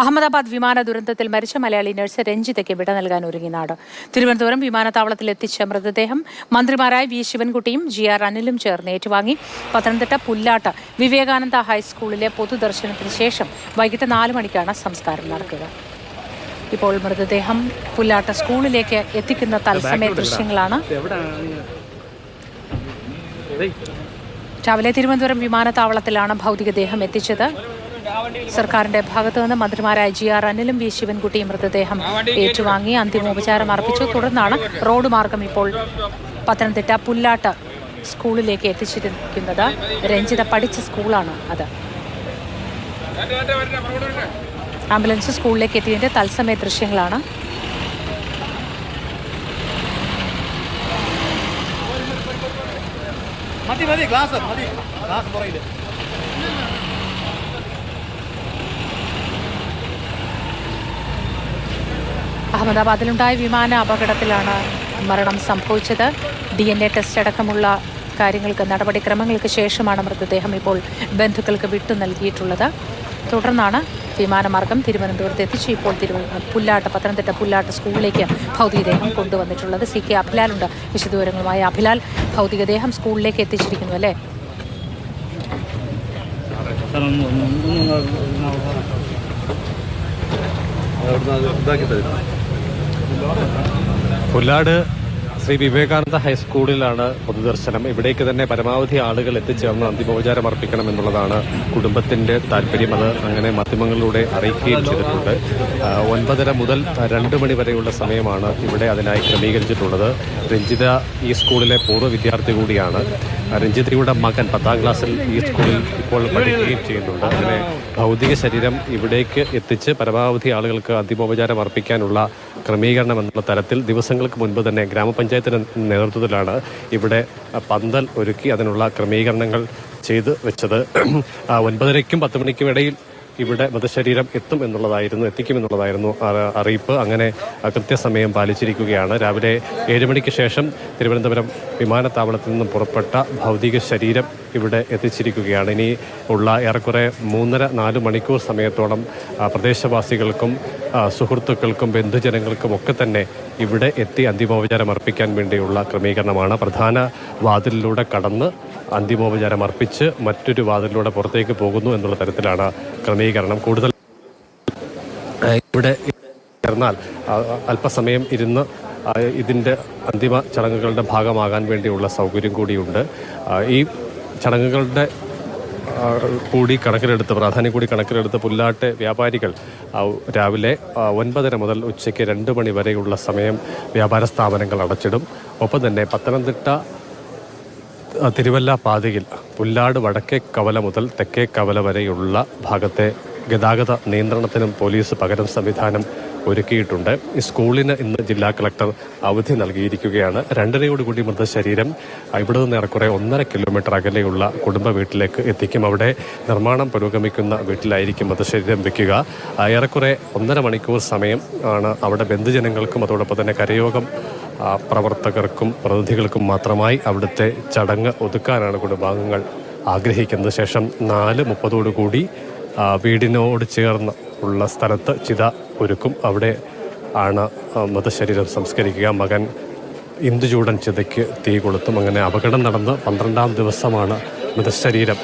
അഹമ്മദാബാദ് വിമാന ദുരന്തത്തിൽ മരിച്ച മലയാളി നഴ്സ് രഞ്ജിതയ്ക്ക് വിട നൽകാൻ ഒരുങ്ങി നാട്. തിരുവനന്തപുരം വിമാനത്താവളത്തിൽ എത്തിച്ച മൃതദേഹം മന്ത്രിമാരായ വി ശിവൻകുട്ടിയും GR അനിലും ചേർന്ന് ഏറ്റുവാങ്ങി. പത്തനംതിട്ട പുല്ലാട്ട് വിവേകാനന്ദ ഹൈസ്കൂളിലെ പൊതുദർശനത്തിന് ശേഷം വൈകിട്ട് 4 മണിക്കാണ് സംസ്കാരം നടക്കുക. ഇപ്പോൾ മൃതദേഹം പുല്ലാട്ട് സ്കൂളിലേക്ക് എത്തിക്കുന്ന തത്സമയ ദൃശ്യങ്ങളാണ്. രാവിലെ തിരുവനന്തപുരം വിമാനത്താവളത്തിലാണ് ഭൗതികദേഹം എത്തിച്ചത്. സർക്കാരിന്റെ ഭാഗത്തു നിന്ന് മന്ത്രിമാരായ GR അനിലും വി ശിവൻകുട്ടിയും മൃതദേഹം ഏറ്റുവാങ്ങി അന്തിമോപചാരം അർപ്പിച്ചു. തുടർന്നാണ് റോഡ് മാർഗം ഇപ്പോൾ പത്തനംതിട്ട പുല്ലാട്ട് സ്കൂളിലേക്ക് എത്തിച്ചിരിക്കുന്നത്. രഞ്ജിത പഠിച്ച സ്കൂളാണ് അത്. ആംബുലൻസ് സ്കൂളിലേക്ക് എത്തിയതിന്റെ തത്സമയ ദൃശ്യങ്ങളാണ്. അഹമ്മദാബാദിലുണ്ടായ വിമാന അപകടത്തിലാണ് മരണം സംഭവിച്ചത്. DNA ടെസ്റ്റ് അടക്കമുള്ള നടപടിക്രമങ്ങൾക്ക് ശേഷമാണ് മൃതദേഹം ഇപ്പോൾ ബന്ധുക്കൾക്ക് വിട്ടു നൽകിയിട്ടുള്ളത്. തുടർന്നാണ് വിമാനമാർഗം തിരുവനന്തപുരത്ത് എത്തിച്ച് ഇപ്പോൾ പത്തനംതിട്ട പുല്ലാട്ട് സ്കൂളിലേക്ക് ഭൗതികദേഹം കൊണ്ടുവന്നിട്ടുള്ളത്. CK അഭിലാലുണ്ട് വിശദവിവരങ്ങളുമായി. അഭിലാൽ, ഭൗതികദേഹം സ്കൂളിലേക്ക് എത്തിച്ചിരിക്കുന്നു അല്ലേ? പുല്ലാട് ശ്രീ വിവേകാനന്ദ ഹൈസ്കൂളിലാണ് പൊതുദർശനം. ഇവിടേക്ക് തന്നെ പരമാവധി ആളുകൾ എത്തിച്ചേർന്ന് അന്തിമോപചാരം അർപ്പിക്കണം എന്നുള്ളതാണ് കുടുംബത്തിന്റെ താല്പര്യം. അത് അങ്ങനെ മാധ്യമങ്ങളിലൂടെ അറിയിക്കുകയും ചെയ്തിട്ടുണ്ട്. 9:30 മുതൽ 2 മണി വരെയുള്ള സമയമാണ് ഇവിടെ അതിനായി ക്രമീകരിച്ചിട്ടുള്ളത്. രഞ്ജിത ഈ സ്കൂളിലെ പൂർവ്വ വിദ്യാർത്ഥി കൂടിയാണ്. രഞ്ജിതയുടെ മകൻ 10ാം ക്ലാസ്സിൽ ഈ സ്കൂളിൽ ഇപ്പോൾ പഠിക്കുകയും ചെയ്യുന്നുണ്ട്. അങ്ങനെ ഭൗതിക ശരീരം ഇവിടേക്ക് എത്തിച്ച് പരമാവധി ആളുകൾക്ക് അന്തിമോപചാരം അർപ്പിക്കാനുള്ള ക്രമീകരണം എന്നുള്ള തരത്തിൽ ദിവസങ്ങൾക്ക് മുൻപ് തന്നെ ഗ്രാമപഞ്ചായത്തിന്റെ നേതൃത്വത്തിലാണ് ഇവിടെ പന്തൽ ഒരുക്കി അതിനുള്ള ക്രമീകരണങ്ങൾ ചെയ്ത് വെച്ചത്. 9:30ക്കും 10 മണിക്കും ഇടയിൽ ഇവിടെ മൃതശരീരം എത്തിക്കുമെന്നുള്ളതായിരുന്നു അറിയിപ്പ്. അങ്ങനെ കൃത്യസമയം പാലിച്ചിരിക്കുകയാണ്. രാവിലെ 7 മണിക്ക് ശേഷം തിരുവനന്തപുരം വിമാനത്താവളത്തിൽ നിന്നും പുറപ്പെട്ട ഭൗതിക ശരീരം ഇവിടെ എത്തിച്ചിരിക്കുകയാണ്. ഇനി ഉള്ള ഏറെക്കുറെ 3.5-4 മണിക്കൂർ സമയത്തോളം പ്രദേശവാസികൾക്കും സുഹൃത്തുക്കൾക്കും ബന്ധുജനങ്ങൾക്കും ഒക്കെ തന്നെ ഇവിടെ എത്തി അന്തിമോപചാരം അർപ്പിക്കാൻ വേണ്ടിയുള്ള ക്രമീകരണമാണ്. പ്രധാന വാതിലിലൂടെ കടന്ന് അന്തിമോപചാരം അർപ്പിച്ച് മറ്റൊരു വാതിലിലൂടെ പുറത്തേക്ക് പോകുന്നു എന്നുള്ള തരത്തിലാണ് ക്രമീകരണം. കൂടുതൽ ഇവിടെ ചേർന്നാൽ അല്പസമയം ഇരുന്ന് ഇതിൻ്റെ അന്തിമ ചടങ്ങുകളുടെ ഭാഗമാകാൻ വേണ്ടിയുള്ള സൗകര്യം കൂടിയുണ്ട്. ഈ ചടങ്ങുകളുടെ പ്രാധാന്യം കൂടി കണക്കിലെടുത്ത് പുല്ലാട്ട് വ്യാപാരികൾ രാവിലെ 9:30 മുതൽ ഉച്ചയ്ക്ക് 2 മണി വരെയുള്ള സമയം വ്യാപാര സ്ഥാപനങ്ങൾ അടച്ചിടും. ഒപ്പം തന്നെ പത്തനംതിട്ട തിരുവല്ല പാതയിൽ പുല്ലാട് വടക്കേ കവല മുതൽ തെക്കേ കവല വരെയുള്ള ഭാഗത്തെ ഗതാഗത നിയന്ത്രണത്തിനും പോലീസ് പകരം സംവിധാനം ഒരുക്കിയിട്ടുണ്ട്. ഈ സ്കൂളിന് ഇന്ന് ജില്ലാ കളക്ടർ അവധി നൽകിയിരിക്കുകയാണ്. 2:30 മൃതശരീരം ഇവിടെ നിന്ന് ഏറെക്കുറെ 1.5 കിലോമീറ്റർ അകലെയുള്ള കുടുംബ വീട്ടിലേക്ക് എത്തിക്കും. അവിടെ നിർമ്മാണം പുരോഗമിക്കുന്ന വീട്ടിലായിരിക്കും മൃതശരീരം വെക്കുക. ഏറെക്കുറെ 1.5 മണിക്കൂർ സമയം ആണ് അവിടെ ബന്ധുജനങ്ങൾക്കും അതോടൊപ്പം തന്നെ കരയോഗം പ്രവർത്തകർക്കും പ്രതിനിധികൾക്കും മാത്രമായി അവിടുത്തെ ചടങ്ങ് ഒതുക്കാനാണ് കുടുംബാംഗങ്ങൾ ആഗ്രഹിക്കുന്നത്. ശേഷം 4:30 വീടിനോട് ചേർന്ന് ഉള്ള സ്ഥലത്ത് ചിത ഒരുക്കും. അവിടെ ആണ് മൃതശരീരം സംസ്കരിക്കുക. മകൻ ഇന്ദുചൂടൻ ചിതയ്ക്ക് തീ കൊളുത്തും. അങ്ങനെ അപകടം നടന്ന് 12ാം ദിവസമാണ് മൃതശരീരം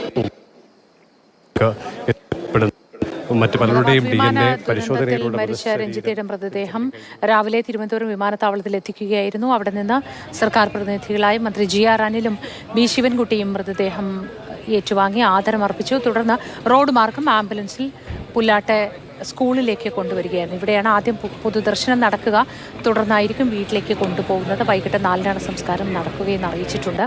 മറ്റു പലരുടെയും DNA പരിശോധനയിലൂടെ മരിച്ച രഞ്ജിതയുടെ മൃതദേഹം രാവിലെ തിരുവനന്തപുരം വിമാനത്താവളത്തിൽ എത്തിക്കുകയായിരുന്നു. അവിടെ നിന്ന് സർക്കാർ പ്രതിനിധികളായി മന്ത്രി GR അനിലും വി ശിവൻകുട്ടിയും മൃതദേഹം ഏറ്റുവാങ്ങി ആദരമർപ്പിച്ചു. തുടർന്ന് റോഡ് മാർഗം ആംബുലൻസിൽ പുല്ലാട്ടെ സ്കൂളിലേക്ക് കൊണ്ടുവരികയായിരുന്നു. ഇവിടെയാണ് ആദ്യം പൊതുദർശനം നടക്കുക. തുടർന്നായിരിക്കും വീട്ടിലേക്ക് കൊണ്ടുപോകുന്നത്. വൈകിട്ട് 4-നാണ് സംസ്കാരം നടക്കുകയെന്ന് അറിയിച്ചിട്ടുണ്ട്.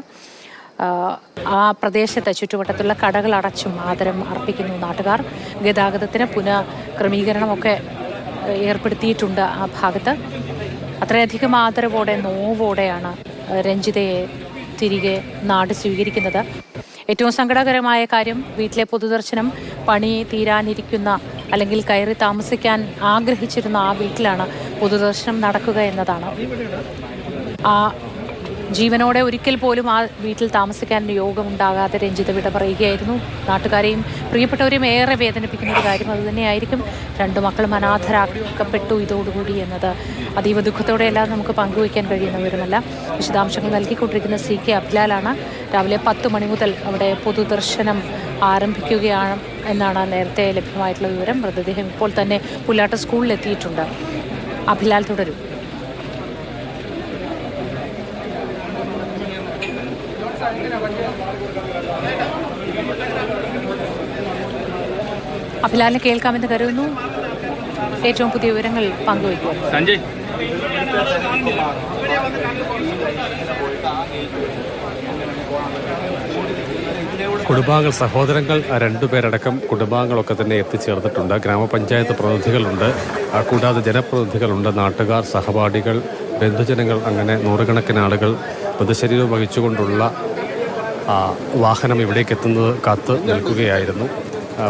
ആ പ്രദേശത്തെ ചുറ്റുവട്ടത്തുള്ള കടകൾ അടച്ചും ആദരം അർപ്പിക്കുന്നു നാട്ടുകാർ. ഗതാഗതത്തിന് പുനഃക്രമീകരണമൊക്കെ ഏർപ്പെടുത്തിയിട്ടുണ്ട് ആ ഭാഗത്ത്. അത്രയധികം ആദരവോടെ നോവോടെയാണ് രഞ്ജിതയെ തിരികെ നാട് സ്വീകരിക്കുന്നത്. ഏറ്റവും സങ്കടകരമായ കാര്യം വീട്ടിലെ പൊതുദർശനം പണി തീരാനിരിക്കുന്ന അല്ലെങ്കിൽ കയറി താമസിക്കാൻ ആഗ്രഹിച്ചിരുന്ന ആ വീട്ടിലാണ് പൊതുദർശനം നടക്കുക എന്നതാണ്. ആ ജീവനോടെ ഒരിക്കൽ പോലും ആ വീട്ടിൽ താമസിക്കാൻ യോഗമുണ്ടാകാതെ രഞ്ജിത വിട പറയുകയായിരുന്നു. നാട്ടുകാരെയും പ്രിയപ്പെട്ടവരെയും ഏറെ വേദനിപ്പിക്കുന്ന ഒരു കാര്യം അതുതന്നെയായിരിക്കും. 2 മക്കളും അനാഥരാക്കപ്പെട്ടു ഇതോടുകൂടി എന്നത് അതീവ ദുഃഖത്തോടെയല്ലാതെ നമുക്ക് പങ്കുവയ്ക്കാൻ കഴിയുന്ന വിവരമല്ല. വിശദാംശങ്ങൾ നൽകിക്കൊണ്ടിരിക്കുന്ന CK അബ്ലാലാണ്. രാവിലെ 10 മണി മുതൽ അവിടെ പൊതുദർശനം ആരംഭിക്കുകയാണ് എന്നാണ് നേരത്തെ ലഭ്യമായിട്ടുള്ള വിവരം. മൃതദേഹം ഇപ്പോൾ തന്നെ പുല്ലാട്ട് സ്കൂളിലെത്തിയിട്ടുണ്ട്. അഭിലാൽ തുടരും. അഭിലാലിനെ കേൾക്കാമെന്ന് കരുതുന്നു. ഏറ്റവും പുതിയ വിവരങ്ങൾ പങ്കുവയ്ക്കുക. സഞ്ജയ്, കുടുംബാംഗങ്ങൾ, സഹോദരങ്ങൾ 2 പേരടക്കം കുടുംബാംഗങ്ങളൊക്കെ തന്നെ എത്തിച്ചേർന്നിട്ടുണ്ട്. ഗ്രാമപഞ്ചായത്ത് പ്രതിനിധികളുണ്ട്, കൂടാതെ ജനപ്രതിനിധികളുണ്ട്, നാട്ടുകാർ, സഹപാഠികൾ, ബന്ധുജനങ്ങൾ, അങ്ങനെ നൂറുകണക്കിന് ആളുകൾ മൃതശരീരം വഹിച്ചുകൊണ്ടുള്ള വാഹനം ഇവിടേക്ക് എത്തുന്നത് കാത്ത് നിൽക്കുകയായിരുന്നു.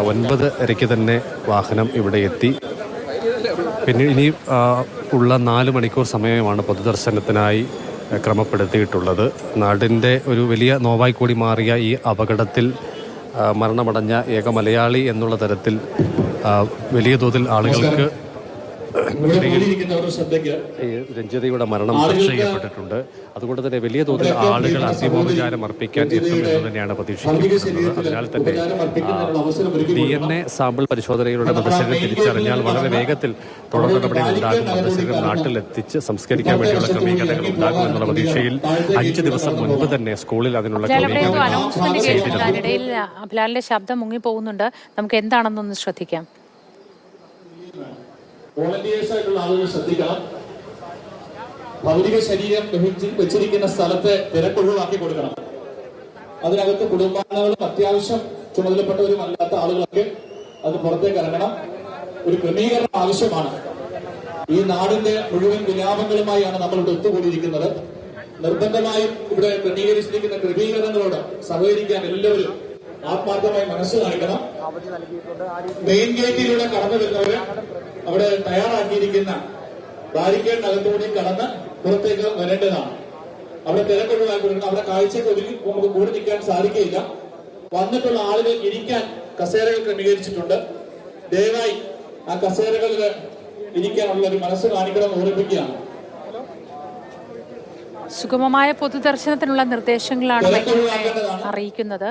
9:30 തന്നെ വാഹനം ഇവിടെ എത്തി. പിന്നെ ഇനി ഉള്ള 4 മണിക്കൂർ സമയമാണ് പൊതുദർശനത്തിനായി ക്രമപ്പെടുത്തിയിട്ടുള്ളത്. നാടിൻ്റെ ഒരു വലിയ നോവായി കൂടി മാറിയ ഈ അപകടത്തിൽ മരണമടഞ്ഞ ഏക മലയാളി എന്നുള്ള തരത്തിൽ വലിയ തോതിൽ ആളുകൾക്ക് രഞ്ജിതയുടെ മരണം ചർച്ച ചെയ്യപ്പെട്ടിട്ടുണ്ട്. അതുകൊണ്ട് തന്നെ വലിയ തോതിൽ ആളുകൾ അന്തിമോപചാരം അർപ്പിക്കാൻ എത്തുമെന്ന് തന്നെയാണ് പ്രതീക്ഷിക്കുന്നത്. അതിനാൽ തന്നെ DNA സാമ്പിൾ പരിശോധനയിലൂടെ മൃതശരീരം തിരിച്ചറിഞ്ഞാൽ വളരെ വേഗത്തിൽ തുടർ നടപടികൾ ഉണ്ടാകും. മൃതശരീരം നാട്ടിലെത്തിച്ച് സംസ്കരിക്കാൻ വേണ്ടിയുള്ള ക്രമീകരണങ്ങൾ ഉണ്ടാകുമെന്നുള്ള പ്രതീക്ഷയിൽ 5 ദിവസം മുൻപ് തന്നെ സ്കൂളിൽ അതിനുള്ള ക്രമീകരണം ചെയ്തിരുന്നു. അഭിലാലിന്റെ ശബ്ദം മുങ്ങിപ്പോകുന്നുണ്ട്. നമുക്ക് എന്താണെന്നൊന്ന് ശ്രദ്ധിക്കാം. വോളണ്ടിയേഴ്സ് ആയിട്ടുള്ള ആളുകൾ ശ്രദ്ധിക്കണം. ഭൗതിക ശരീരം വെച്ചിരിക്കുന്ന സ്ഥലത്തെ തിരക്കൊഴിവാക്കി കൊടുക്കണം. അതിനകത്ത് കുടുംബാംഗങ്ങളും അത്യാവശ്യം ചുമതലപ്പെട്ടവരും അല്ലാത്ത ആളുകളൊക്കെ അത് പുറത്തേക്ക് ഇറങ്ങണം. ഒരു ക്രമീകരണം ആവശ്യമാണ്. ഈ നാടിന്റെ മുഴുവൻ വിലാപങ്ങളുമായാണ് നമ്മൾ ഇവിടെ ഒത്തുകൂടിയിരിക്കുന്നത്. നിർബന്ധമായും ഇവിടെ ക്രമീകരിച്ചിരിക്കുന്ന ക്രമീകരണങ്ങളോട് സഹകരിക്കാൻ എല്ലാവരും ആത്മാർത്ഥമായി മനസ്സ് കാണിക്കണം. മെയിൻ ഗേറ്റിലൂടെ കടന്നു വരുന്നവര് അവിടെ തയ്യാറാക്കിയിരിക്കുന്ന ബാരിക്കേഡിനകത്തുകൂടി കടന്ന് പുറത്തേക്ക് വരേണ്ടതാണ്. അവിടെ തിരക്കൊഴിവാക്കി, അവിടെ കാഴ്ചക്ക് ഒതുങ്ങി നമുക്ക് കൂടി നിൽക്കാൻ സാധിക്കില്ല. വന്നിട്ടുള്ള ആളുകൾ ഇരിക്കാൻ കസേരകൾ ക്രമീകരിച്ചിട്ടുണ്ട്. ദയവായി ആ കസേരകളിൽ ഇരിക്കാനുള്ള ഒരു മനസ്സ് കാണിക്കണമെന്ന് ഓർമ്മിപ്പിക്കുകയാണ്. സുഗമമായ പൊതുദർശനത്തിനുള്ള നിർദ്ദേശങ്ങളാണ് അറിയിക്കുന്നത്.